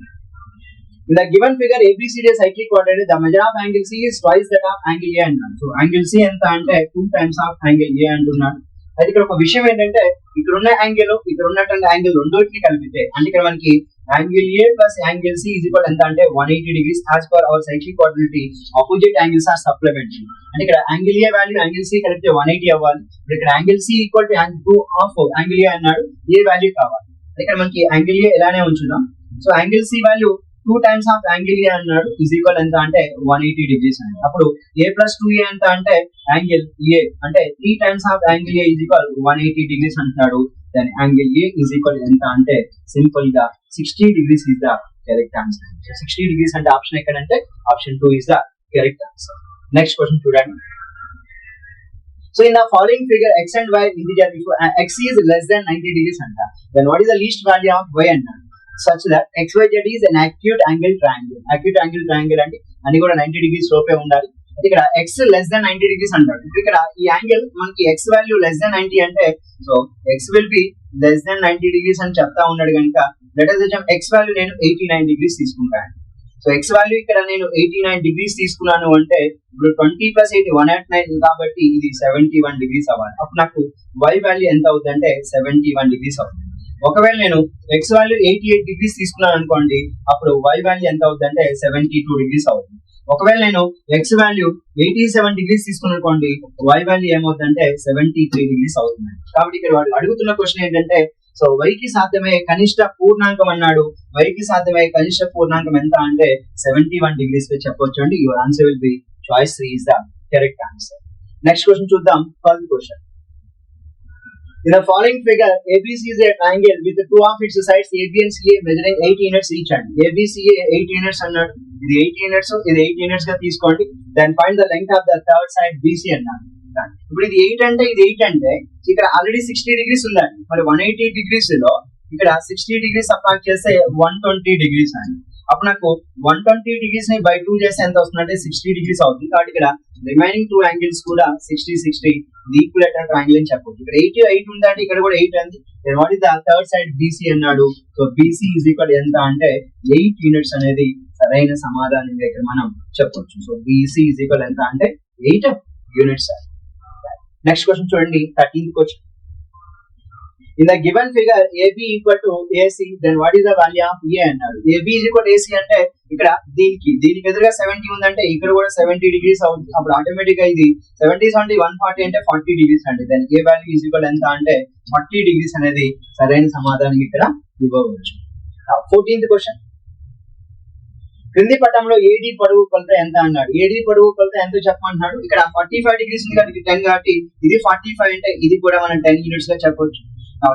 In the given figure ABCD is cyclic quadrant, the measure of angle C is twice that of angle A అన్నాడు. So angle C ఎంత అంటే 2 times of angle A అంటున్నాడు. అయితే ఇక్కడ ఒక విషయం ఏంటంటే ఇక్కడ ఉన్న యాంగిల్ ఇక్కడ ఉన్నటువంటి యాంగిల్ రెండోటిని కలిపితే అంటే ఇక్కడ మనకి angle A plus angle C is equal ఎంత అంటే 180 degrees. As per our cyclic quadrilateral opposite angles are supplementary. అంటే ఇక్కడ angle A value angle C కలిపితే 180 అవ్వాలి. ఇక్కడ angle C equal to angle 2 of angle A అన్నాడు. A వాల్యూ కావాలి. ఇక్కడ మనకి యాంగిల్ A ఇలానే ఉంచుదాం. So angle C value 2 times of angle A అన్నాడు ఈజ్ ఈక్వల్ ఎంత అంటే 180 డిగ్రీస్ అండి. అప్పుడు A ప్లస్ 2A ఎంత అంటే యాంగిల్ A అంటే 3 times of angle A is equal 180 degrees అంటున్నాడు. Then angle A is equal ఎంత అంటే సింపుల్ గా 60 degrees is the correct answer. 60 degrees అంటే ఆప్షన్ ఎక్కడంటే option 2 is the correct answer. Next question చూడండి. So in the following figure x and y integer x is less than 90 degrees అంట. Then what is the least value of y అన్నాడు. such that xyz is an acute angle triangle. acute angle triangle అంటే అది కూడా 90 degrees లోపే ఉండాలి. ఇక్కడ x less than 90 degrees అంటాడు. ఇక్కడ ఈ యాంగిల్ మనకి x వాల్యూ less than 90 అంటే so x will be less than 90 degrees అని చెప్తా ఉన్నాడు కనుక let us assume x value నేను 89 డిగ్రీస్ తీసుకుంటాను. సో x వాల్యూ ఇక్కడ నేను 89 డిగ్రీస్ తీసుకున్నాను అంటే ఇప్పుడు 20 ప్లస్ 80 109 కాబట్టి ఇది 71 డిగ్రీస్ అవ్వాలి. అప్పుడు నాకు y వాల్యూ ఎంత అవుతుంది అంటే 71 డిగ్రీస్ అవుతుంది. ఒకవేళ నేను x వాల్యూ 88 డిగ్రీస్ తీసుకున్నాను అనుకోండి, అప్పుడు y వాల్యూ ఎంత అవుతుంది అంటే 72 డిగ్రీస్ అవుతుంది. ఒకవేళ నేను x వాల్యూ 87 డిగ్రీస్ తీసుకున్నాను అనుకోండి, y వాల్యూ ఏమవుతుంది అంటే 73 డిగ్రీస్ అవుతుంది. కాబట్టి ఇక్కడ వాళ్ళు అడుగుతున్న క్వశ్చన్ ఏంటంటే సో y కి సాధ్యమయ్యే కనిష్ట పూర్ణాంకం అన్నాడు. y కి సాధ్యమయ్యే కనిష్ట పూర్ణాంకం ఎంత అంటే 71 డిగ్రీస్ చెప్పొచ్చు అండి. Your answer will be choice 3 is the correct answer. Next question చూద్దాం, 12th question. In the following figure, ABC is a triangle with two of its sides AB and CA measuring 8 units each. And ABCA 8 units అన్నాడు. ఇది 8 units, ఇది 8 units గా తీసుకోండి. Then find the length of the third side BC అన్నాడు. ఇప్పుడు ఇది 8 అంటే ఇది 8 అంటే ఇక్కడ ఆల్రెడీ 60 డిగ్రీస్ ఉందండి. మరి 180 డిగ్రీస్ లో ఇక్కడ 60 డిగ్రీస్ సబ్ట్రాక్ట్ చేస్తే 120 డిగ్రీస్ అండి. అప్పుడు నాకు 120 డిగ్రీస్ ని బై 2 చేస్తే ఎంత వస్తుంది అంటే 60 డిగ్రీస్ అవుతుంది. కాబట్టి ఇక్కడ రిమైనింగ్ 2 యాంగిల్స్ కూడా 60 ఈక్విలేటరల్ ట్రయాంగిల్ అని చెప్పొచ్చు. ఇక్కడ 8 ఉందంటే ఇక్కడ కూడా 8 అంది. What is the third side BC అన్నాడు. సో BC ఈజ్ ఈక్వల్ ఎంత అంటే 8 యూనిట్స్ అనేది సరైన సమాధానం ఇక్కడ మనం చెప్పొచ్చు. సో BC ఈజ్ ఈక్వల్ ఎంత అంటే 8 యూనిట్స్. నెక్స్ట్ క్వశ్చన్ చూడండి, 13th question. In the given figure AB equal to AC, then what is the value of A అన్నాడు. AB is equal to AC అంటే ఇక్కడ దీనికి ఎదురుగా 70 ఉందంటే ఇక్కడ కూడా 70 డిగ్రీస్ అవుతుంది. అప్పుడు ఆటోమేటిక్ గా ఇది 70 140 అంటే 40 డిగ్రీస్ అండి. దాని A వాల్యూ ఈజ్ ఈక్వల్ ఎంత అంటే 40 డిగ్రీస్ అనేది సరైన సమాధానం ఇక్కడ ఇవ్వవచ్చు. 14th question. క్రింది పటంలో AD పొడవు కొలత ఎంత అన్నాడు. AD పొడవు కొలత ఎంత చెప్పమంటున్నాడు. ఇక్కడ 45 డిగ్రీస్ ఉంది కాబట్టి 10 కాబట్టి ఇది 45 అంటే ఇది కూడా మనం 10 యూనిట్స్ గా చెప్పొచ్చు.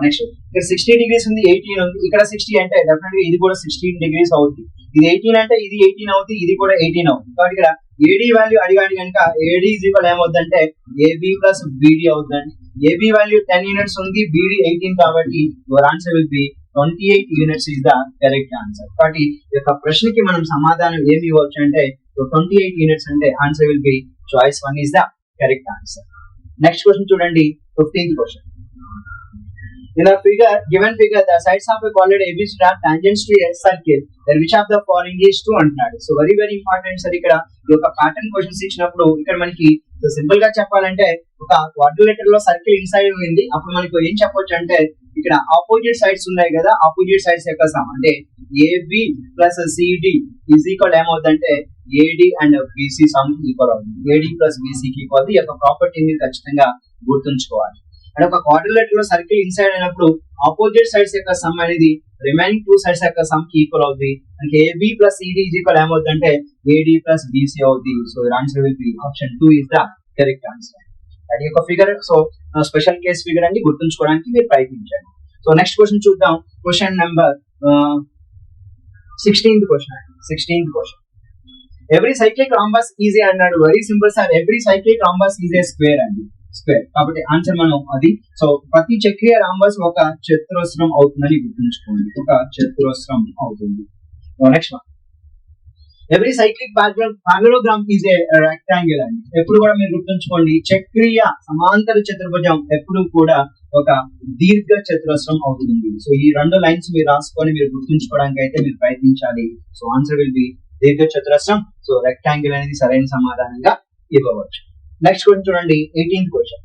నెక్స్ట్ ఇక్కడ 60 డిగ్రీస్ ఉంది, 18 ఉంది, ఇక్కడ 60 అంటే డెఫినెట్ గా ఇది కూడా 16 డిగ్రీస్ అవుతుంది. ఇది 18 అంటే ఇది 18 అవుతుంది, ఇది కూడా 18 అవుతుంది. కాబట్టి ఇక్కడ AD వాల్యూ అడిగాడు కనుక AD ఈజ్ ఈక్వల్ ఏమవుతుందంటే AB ప్లస్ BD అవుతుందండి. AB వాల్యూ 10 యూనిట్స్ ఉంది, BD 18 కాబట్టి your answer will B 28 units is the correct answer. కాబట్టి ఈ యొక్క ప్రశ్నకి మనం సమాధానం ఏమి ఇవ్వచ్చు అంటే 28 యూనిట్స్ అంటే answer will be choice 1 is the correct answer. Next question చూడండి, 15th question. In the given figure, the sides of a quadrant ABC are tangents to a circle. Then which of the following is true అంటున్నాడు. So very very important sir. ఇక్కడ ఈ యొక్క pattern questions ఇచ్చినప్పుడు ఇక్కడ మనకి simple గా చెప్పాలంటే ఒక క్వాడ్రిలేటర్ లో సర్కిల్ ఇన్సైడ్ ఉంది. అప్పుడు మనకు ఏం చెప్పొచ్చు అంటే ఇక్కడ ఆపోజిట్ సైడ్స్ ఉన్నాయి కదా, ఆపోజిట్ సైడ్స్ యొక్క సమ్ అంటే AB plus CD is equal ఏమవుతుందంటే AD and BC sum equal అవుతుంది. ఏడి ప్లస్ బిసికి ఈక్వల్. ఈ యొక్క ప్రాపర్టీని ఖచ్చితంగా గుర్తుంచుకోవాలి. అండ్ ఒక క్వాడ్రిలేటర్ లో సర్కిల్ ఇన్సైడ్ అయినప్పుడు ఆపోజిట్ సైడ్స్ యొక్క సమ్ అనేది రిమైనింగ్ టూ సైడ్స్ యొక్క సమ్ కి ఈక్వల్ అవుతుంది. అంటే AB plus CD is equal ఏమవుతుంది అంటే ఏడి ప్లస్ బిసి అవుతుంది. So answer will be option 2 is the correct answer. అది ఒక figure. So special case figure అని గుర్తుంచుకోవడానికి మీరు ప్రయత్నించండి. సో నెక్స్ట్ క్వశ్చన్ చూద్దాం. Question number 16th question. Every cyclic rhombus is a అన్నాడు. Very simple sir. Every cyclic rhombus is a square అండి. Square కాబట్టి ఆన్సర్ మనం అది. సో ప్రతి చక్రీయ రాంబస్ ఒక చతురస్రం అవుతుందని గుర్తుంచుకోండి. ఒక చతురస్రం అవుతుంది. Next one. Every cyclic parallelogram is a rectangle అండి. ఎప్పుడు కూడా మీరు గుర్తుంచుకోండి, చక్రీయ సమాంతర చతుర్భుజం ఎప్పుడు కూడా ఒక దీర్ఘ చతురస్రం అవుతుంది. సో ఈ రెండు లైన్స్ మీరు రాసుకొని మీరు గుర్తుంచుకోవడానికి అయితే మీరు ప్రయత్నించాలి. సో ఆన్సర్ విల్ బి దీర్ఘ చతురస్రం. సో రెక్టాంగిల్ అనేది సరైన సమాధానంగా ఇవ్వవచ్చు. నెక్స్ట్ క్వశ్చన్ చూడండి. 18th question.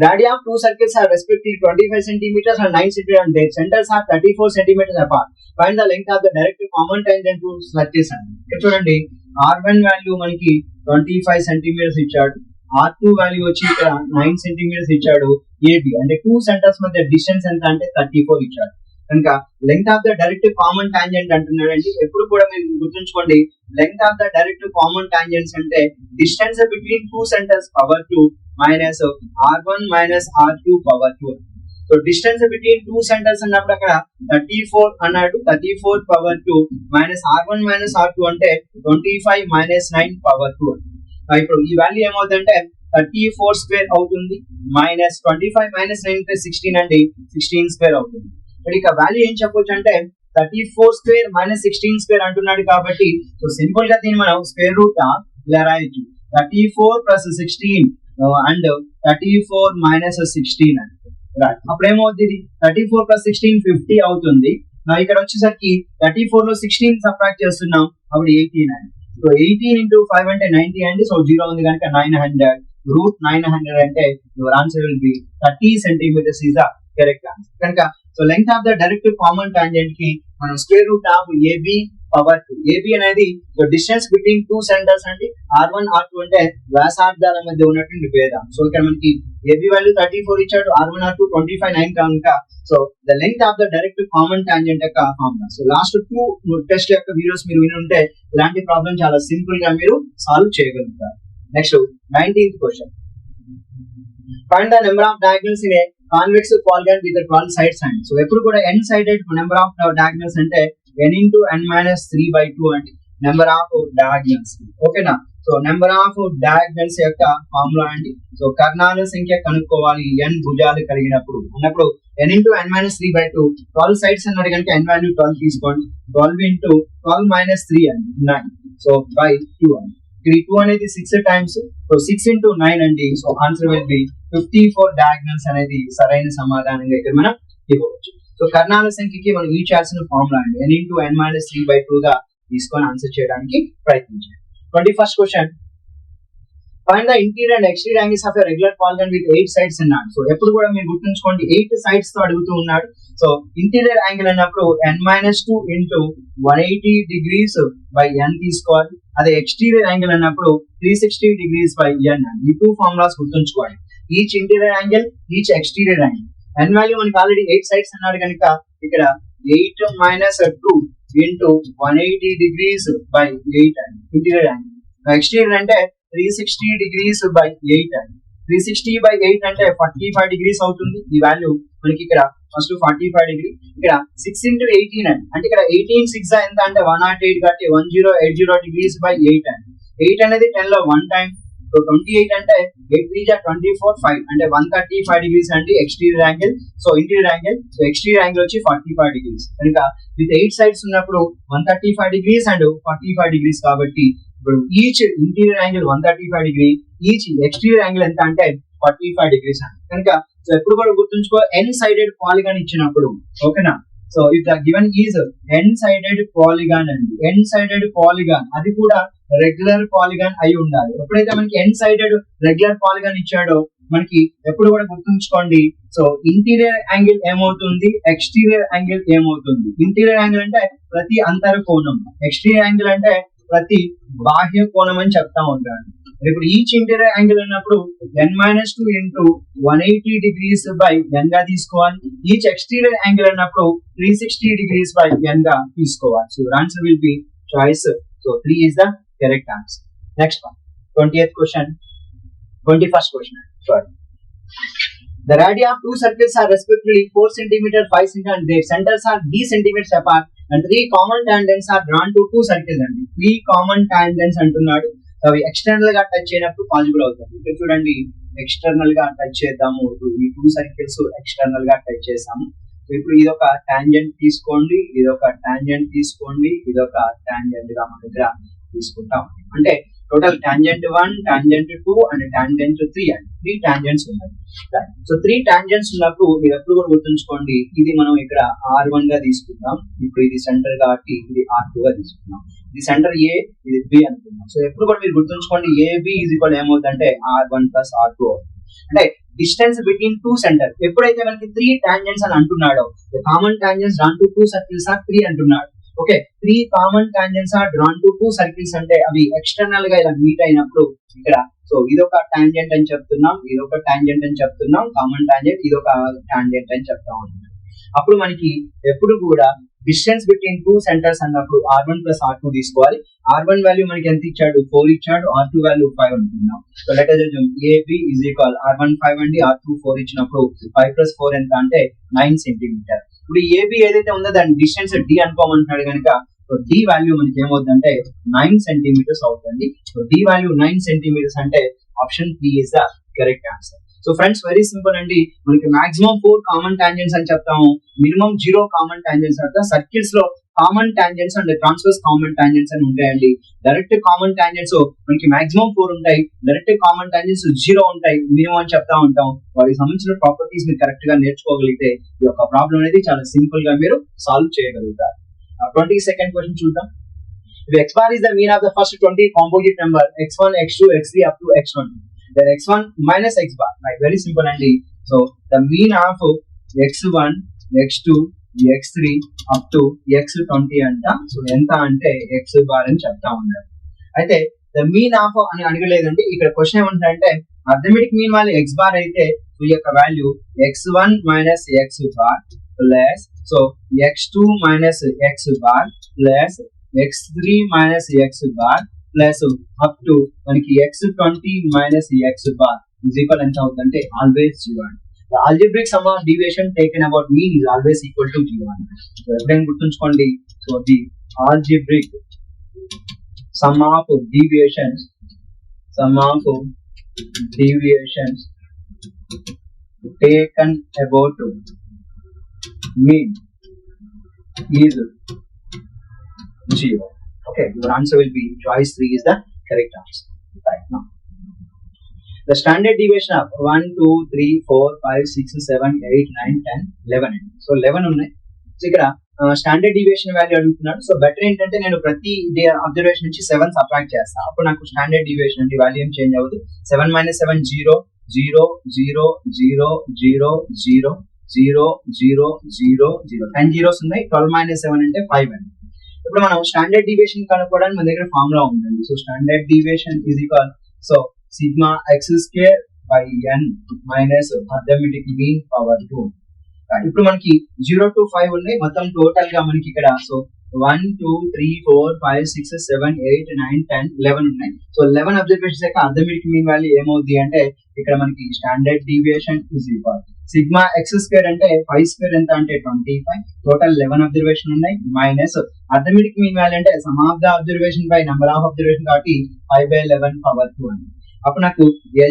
Radii of two circles are respectively 25 centimeters and 9 centimeters and their centers are 34 centimeters apart. Find the length of the direct common tangent to circles అండి. ఇక్కడ చూడండి, R1 value మనకి 25 centimetres ఇచ్చాడు. R2 value వచ్చి ఇక్కడ 9 centimetres ఇచ్చాడు. AB అంటే two centres మధ్య డిస్టెన్స్ ఎంత అంటే 34 ఇచ్చాడు. కనుక length of the direct common tangent అంటున్నాడండి. ఎప్పుడు కూడా మీరు గుర్తుంచుకోండి, length of the direct common tangents అంటే distance between two centres power 2 minus R1 minus R2 power 2. So distance between two centres అన్నప్పుడు అక్కడ 34 అన్నాడు. 34 power 2 minus R1 minus R2 అంటే 25 మైనస్ 9 పవర్ 2. ఇప్పుడు ఈ వాల్యూ ఏమవుతుందంటే 34 స్క్వేర్ అవుతుంది. మైనస్ 25 మైనస్ 9 అంటే 16 అండి. 16 స్క్వేర్ అవుతుంది. మరి ఇక వాల్యూ ఏం చెప్పొచ్చు అంటే 34 స్క్వేర్ మైనస్ 16 స్క్వేర్ అంటున్నాడు కాబట్టి సో సింపుల్ గా దీన్ని మనం స్క్వేర్ రూట్ ఇలా రాయొచ్చు. 34 ప్లస్ 16 అండ్ 34 మైనస్ 16 అని. అప్పుడు ఏమవుతుంది, 34 ప్లస్ 16 50 అవుతుంది. ఇక్కడ వచ్చేసరికి 34 లో 16 సబ్ట్రాక్ట్ చేస్తున్నాం, అప్పుడు 18 అండి. సో 18 ఇంటూ 5 అంటే 90 అండి. సో 0 ఉంది కనుక 900 రూట్ 900 అంటే your answer will be 30 centimetres is the correct answer. కనుక so length of the direct common tangent కి మనం square root of AB power 2. AB అనేది so distance between two centres అండి. R1 R2 అంటే వ్యాసార్థాల మధ్య ఉన్నటువంటి భేదం. సో ఇక్కడ మనకి ఏబి వాల్యూ 34 ఇచ్చాడు, R1 R2 25 9 కనుక so the length of the direct common tangent యొక్క ఫార్ములా. సో లాస్ట్ 2 టెస్ట్ యొక్క వీడియోస్ మీరు విని ఉంటే ఇలాంటి ప్రాబ్లం చాలా సింపుల్ గా మీరు సాల్వ్ చేయగలుగుతారు. Next 19th question. Find the number of diagonals in a convex polygon with 12 sides అండి. సో ఎప్పుడు కూడా n sided number of diagonals అంటే n into n minus 3/2 అంటే నెంబర్ ఆఫ్ డయాగనల్స్. ఓకేనా. సో నెంబర్ ఆఫ్ డయాగనల్స్ యొక్క formula అండి. So కర్ణాల సంఖ్య కనుక్కోవాలి n భుజాలు కలిగినప్పుడు అన్నప్పుడు n into n minus 3/2. 12 sides అన్నాడు కనుక n వాల్యూ 12 తీసుకోండి. 12 into 12 minus 3 అండి 9. సో by 2 అండి. ఇక్కడ 2 అనేది 6 టైమ్స్. సో 6 into 9 అండి. So answer will B 54 diagonals అనేది సరైన సమాధానంగా ఇక్కడ మనం ఇవ్వవచ్చు. సో కర్ణాల సంఖ్యకి మనం యూజ్ చేయాల్సిన ఫార్ములా అండి n into n minus 3/2 గా తీసుకొని ఆన్సర్ చేయడానికి ప్రయత్నించండి. 21st question. Find the interior and exterior angles of a regular polygon with 8 sides అన్నాడు. సో ఎప్పుడు కూడా మీరు గుర్తుంచుకోండి 8 సైడ్స్ తో అడుగుతూ ఉన్నాడు. సో ఇంటీరియర్ యాంగిల్ అన్నప్పుడు n-2 into 180 degrees by n తీసుకోవాలి. అదే ఎక్స్టీరియర్ యాంగిల్ అన్నప్పుడు 360 degrees by n అని. ఈ 2 ఫార్ములాస్ గుర్తుంచుకోవాలి. Each interior angle, each exterior angle. n value మనకి ఆల్రెడీ 8 సైడ్స్ అన్నాడు కనుక ఇక్కడ 8 minus 2 into 180 degrees by 8 అండి ఇంటీరియర్ యాంగిల్. ఎక్స్టీరియర్ అంటే 360 degrees by 8 అండి. 360 by 8 అంటే 45 degrees అవుతుంది. ఈ వాల్యూ మనకి ఇక్కడ ఫస్ట్ 45 డిగ్రీ, ఇక్కడ 6 into 18 అండి. అంటే ఇక్కడ 18 6 ఎంత అంటే 108 కాబట్టి 1080 degrees by 8 అండి. 8 అనేది 10 లో 1 టైం. సో 28 అంటే 8 3 24 5 అంటే 135 degrees అండి exterior angle. So interior angle, so exterior angle వచ్చి 45 degrees. కనుక విత్ 8 సైడ్స్ ఉన్నప్పుడు 135 degrees అండ్ 45 degrees కాబట్టి ఇప్పుడు each interior angle 135 degree, each exterior angle ఎంత అంటే 45 degrees అని కనుక సో ఎప్పుడు కూడా గుర్తుంచుకో n సైడెడ్ పాలిగాన్ ఇచ్చినప్పుడు ఓకేనా. So if the given is n sided polygon అండి, n సైడెడ్ పాలిగాన్ అది కూడా రెగ్యులర్ పాలిగాన్ అయి ఉండాలి. ఎప్పుడైతే మనకి n సైడెడ్ రెగ్యులర్ పాలిగాన్ ఇచ్చాడో మనకి ఎప్పుడు కూడా గుర్తుంచుకోండి, సో ఇంటీరియర్ యాంగిల్ ఏమవుతుంది, ఎక్స్టీరియర్ యాంగిల్ ఏమవుతుంది. ఇంటీరియర్ యాంగిల్ అంటే ప్రతి అంతర కోణం, ఎక్స్టీరియర్ యాంగిల్ అంటే ప్రతి బాహ్య కోణం అని చెప్తా ఉంటాను. ఇప్పుడు ఈచ్ ఇంటీరియర్ యాంగిల్ అన్నప్పుడు n-2 into 180 degrees by n గా తీసుకోవాలి. ఈచ్ ఎక్స్టీరియర్ యాంగిల్ అన్నప్పుడు 360 degrees బై n గా తీసుకోవాలి. So answer will be choice. So 3 is the correct answer. Next one, 20th question, 21st question. Sorry. The radii of two circles are respectively 4 cm, 5 cm, and their centers are d centimeters apart, and 3 common tangents are drawn to two circles. And 3 common tangents అంటున్నాడు. అవి external గా touch అయినప్పుడు possible అవుతుంది. ఇక్కడ చూడండి, external గా touch చేద్దాము, ఈ 2 సర్కిల్స్ ఎక్స్టర్నల్ గా టచ్ చేసాము. ఇప్పుడు ఇది ఒక టాంజెంట్ తీసుకోండి, ఇది ఒక టాంజెంట్ తీసుకోండి, ఇది ఒక టాంజెంట్ గా మన దగ్గర తీసుకుంటాం. అంటే total tangent 1, tangent 2 and tangent 3 and 3 tangents ఉన్నాయి. సో 3 టాంజెంట్స్ ఉన్నప్పుడు మీరు ఎప్పుడు కూడా గుర్తుంచుకోండి, ఇది మనం ఇక్కడ R1 గా తీసుకుందాం. ఇప్పుడు ఇది సెంటర్ కాబట్టి ఇది R2 గా తీసుకుందాం. ఇది సెంటర్ A, ఇది B అనుకుందాం. సో ఎప్పుడు కూడా మీరు గుర్తుంచుకోండి, AB ఈజ్ ఈక్వల్ ఏమవుతుందంటే R1 ప్లస్ R2. అంటే డిస్టెన్స్ బిట్వీన్ 2 సెంటర్. ఎప్పుడైతే మనకి 3 టాంజెంట్స్ అని అంటున్నాడో, common tangents drawn to 2 circles are 3 అంటున్నాడు. Okay, 3 common tangents are drawn to 2 circles అంటే అవి ఎక్స్టర్నల్ గా ఇలా మీట్ అయినప్పుడు ఇక్కడ సో ఇదొక టాంజెంట్ అని చెప్తున్నాం, ఇదొక టాంజెంట్ అని చెప్తున్నాం, కామన్ టాంజెంట్, ఇదొక టాంజెంట్ అని చెప్తా ఉన్నాం. అప్పుడు మనకి ఎప్పుడు కూడా డిస్టెన్స్ బిట్వీన్ 2 సెంటర్స్ అన్నప్పుడు R1 ప్లస్ R2 తీసుకోవాలి. R1 వాల్యూ మనకి ఎంత ఇచ్చాడు, 4 ఇచ్చాడు. R2 వాల్యూ 5 అనుకుందాం. So let us assume AB is equal R1 5 అండి, R2 4 ఇచ్చినప్పుడు 5 ప్లస్ 4 ఎంత అంటే 9 సెంటీమీటర్. ఇప్పుడు AB ఏదైతే ఉందో దాని డిస్టెన్స్ D అనుకోమంటున్నాడు కనుక సో D వాల్యూ మనకి ఏమవుతుందంటే 9 సెంటీమీటర్స్ అవుతుంది. సో D వాల్యూ 9 సెంటీమీటర్స్ అంటే option 3 is the correct answer. So friends very simple అండి, మనకి మాక్సిమం 4 కామన్ టాంజెంట్స్ అని చెప్తాము, మినిమం 0 కామన్ టాంజెంట్స్ అంటే సర్కిల్స్ లో common tangents and transverse common tangents అని ఉంటాయండి. డైరెక్ట్ కామన్ టాంజెంట్స్ మనకి మాక్సిమం 4 ఉంటాయి, డైరెక్ట్ కామన్ టాంజెంట్స్ 0 ఉంటాయి, మినిమం అని చెప్తా ఉంటాం. వాటికి సంబంధించిన ప్రాపర్టీస్ మీరు కరెక్ట్ గా నేర్చుకోగలిగితే ఈ యొక్క ప్రాబ్లం అనేది చాలా సింపుల్ గా మీరు సాల్వ్ చేయగలుగుతారు. 22nd క్వశ్చన్ చూద్దాం. If x bar is the mean of the first 20 composite number x1, x2, x3 up to x20, then x1 minus x bar, right? Very simple అండి. So the mean of x1, x2, x3 up to x20 అంట. So ఎంత అంటే x bar అని చెప్తా ఉన్నారు. అయితే the mean of అని అడగలేదండి, ఇక్కడ క్వశ్చన్ ఏమంటారంటే arithmetic mean value x bar అయితే ఈ యొక్క value x1 minus x bar plus so x2 minus x bar plus x3 minus x bar plus up to మనకి x20 minus x bar is equal ఎంత అవుతుందంటే always 0. The algebraic sum of deviation taken about mean is always equal to 0. So ఎప్పుడైనా గుర్తుంచుకోండి, so the algebraic sum of deviations taken about mean is 0. Okay, your answer will be choice 3 is the correct answer. Right now, the standard deviation of 1, 2, 3, 4, 5, 6, 7, 8, 9, 10, 11. So 11 ఉన్నాయి. So ఇక్కడ standard deviation value అడుగుతున్నాడు. So better ఏంటంటే నేను ప్రతి observation నుంచి 7 subtract చేస్తాను, అప్పుడు నాకు స్టాండర్డ్ డీవియేషన్ అంటే వాల్యూ ఏం చేంజ్ అవ్వదు. 7 minus 7 0, 0, 0, 0, 0, 0, 0, 0, 0, 0, 10 zeros ఉన్నాయి. 12 minus 7 అంటే 5 అండి. ఇప్పుడు మనం స్టాండర్డ్ డీవియేషన్ కనుక్కోవడానికి మన దగ్గర ఫార్ములా ఉందండి. So standard deviation is equal so sigma x square by n minus arithmetic mean power 2. ఇప్పుడు మనకి 0 to 5 ఉన్నాయి, మొత్తం టోటల్ గా మనకి ఇక్కడ సో 1, 2, 3, 4, 5, 6, 7, 8, 9, 10, 11 ఉన్నాయి. సో 11 అబ్జర్వేషన్స్ యొక్క అర్థమెటిక్ మీన్ వాల్యూ ఏమవుతుంది అంటే ఇక్కడ మనకి standard deviation is equal sigma x square అంటే 5 స్క్వేర్ ఎంత అంటే 25, టోటల్ 11 అబ్జర్వేషన్ ఉన్నాయి, మైనస్ అర్థమెటిక్ మీన్ వాల్యూ అంటే some of the observation by number of observation కాబట్టి 5/11 పవర్ 2 అని. అప్పుడు నాకు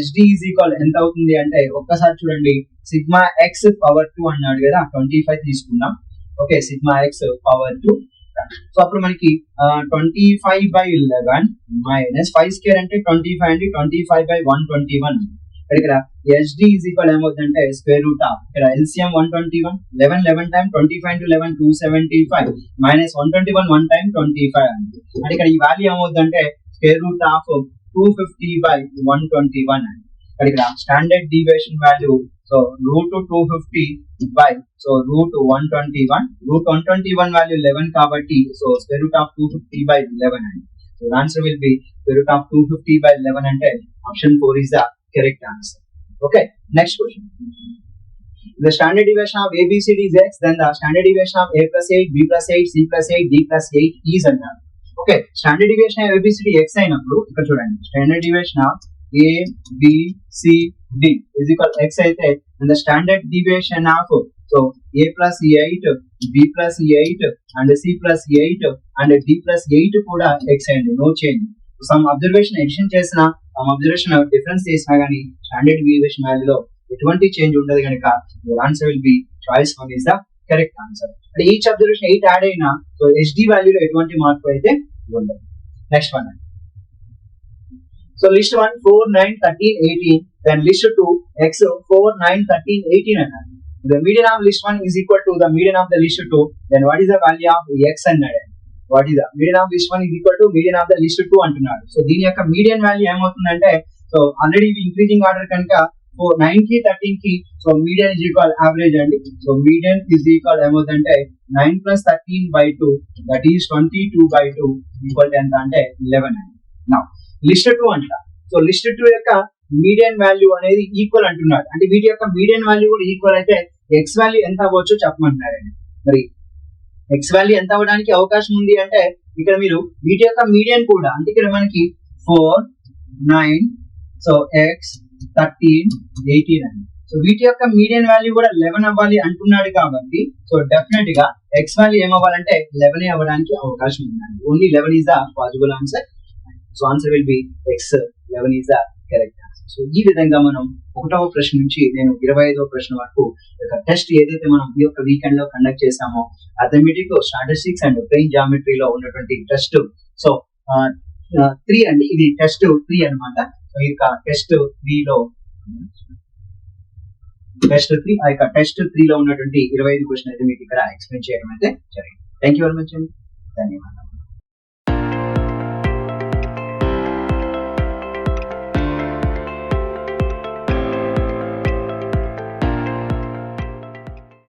SD ఈజ్ ఈక్వల్ ఎంత అవుతుంది అంటే ఒక్కసారి చూడండి, సిగ్మా ఎక్స్ పవర్ 2 అన్నాడు కదా, 25 తీసుకుందాం. Okay, sigma X power 2. So అప్పుడు మనకి 25/11 మైనస్ 5 స్క్వేర్ అంటే 25 అండి, 25/121. ఇక్కడ SD ఈజ్ ఈక్వల్ ఏమవుతుందంటే స్క్వేర్ రూట్ ఆఫ్ ఇక్కడ LCM 121 11 time 25 into 11 275 minus 121 1 time 25 అండి. అంటే ఇక్కడ ఈ వాల్యూ ఏమవుతుందంటే స్క్వేర్ రూట్ ఆఫ్ 250 by 121 అండి. ఇక్కడ standard deviation value so root 250 by so root 121 value 11 కాబట్టి so square root of 250 by 11 అండి. So answer will B square root of 250 by 11 అంటే option 4 is the correct answer. Okay, next question. The standard deviation of ABCD is X, then the standard deviation of A plus 8, B plus 8, C plus 8, D plus 8 is అన్నారు. Okay, standard deviation of ABCD X అయినప్పుడు ఇక్కడ చూడండి standard deviation of ABCD is equal X అయితే and the standard deviation of so A plus 8, B plus 8 and C plus 8 and D plus 8 కూడా X అయింది, no change. Some observation addition చేసిన some observation difference చేసినా కానీ standard deviation వాల్యూలో ఎటువంటి change ఉండదు కనుక answer will be choice 1 is the correct answer. అంటే ఈచ్ అబ్జర్వేషన్ 8 యాడ్ అయినా సో SD వాల్యూలో ఎటువంటి మార్పు అయితే ఉండదు. Next one so list 1 4 9 13 18 then list 2 X 4 9 13 18 అన్నారు. The median of list 1 is equal to the median of the list 2, then what is the value of X అన్నాడు. What is the median of list 1 is equal to median of the list 2 అంటున్నాడు. So దీని యొక్క median value ఏమవుతుందంటే so already increasing order కనుక 9 కి 13 కి so median is equal average అండి. So median is equal ఏమవుతుందంటే 9 plus 13 by 2 that is 22 by 2 equal ఎంత అంటే 11 అండి. నౌ లిస్ట్ 2 అంట. సో లిస్ట్ 2 యొక్క మీడియన్ వాల్యూ అనేది ఈక్వల్ అంటున్నాడు. అంటే వీటి యొక్క మీడియన్ వాల్యూ కూడా ఈక్వల్ అయితే ఎక్స్ వాల్యూ ఎంత అవ్వచ్చో చెప్పమంటున్నారండి. మరి ఎక్స్ వాల్యూ ఎంత అవ్వడానికి అవకాశం ఉంది అంటే ఇక్కడ మీరు వీటి యొక్క మీడియన్ కూడా అంటే ఇక్కడ మనకి 4 9 సో ఎక్స్ 13 18 అండి. సో వీటి యొక్క మీడియన్ వాల్యూ కూడా 11 అవ్వాలి అంటున్నాడు కాబట్టి సో డెఫినెట్ గా ఎక్స్ వాల్యూ ఏమవ్వాలంటే 11 అవ్వడానికి అవకాశం ఉందండి. Only 11 is the possible answer. So answer will B X 11 is the correct answer. So ఈ విధంగా మనం 1వ ప్రశ్న నుంచి నేను 25వ ప్రశ్న వరకు టెస్ట్ ఏదైతే మనం ఈ యొక్క వీకెండ్ లో కండక్ట్ చేసామో అథమెటిక్, స్టాటిస్టిక్స్ అండ్ ప్లేన్ జామెట్రీలో ఉన్నటువంటి టెస్ట్ సో 3 అండి. ఇది టెస్ట్ 3 అన్నమాట. సో ఈ యొక్క టెస్ట్ 3 లో టెస్ట్ 3 లో ఉన్నటువంటి 25 క్వశ్చన్ అయితే మీకు ఇక్కడ ఎక్స్ప్లెయిన్ చేయడం అయితే జరిగింది. థ్యాంక్ యూ వెరీ మచ్ అండి, ధన్యవాదాలు.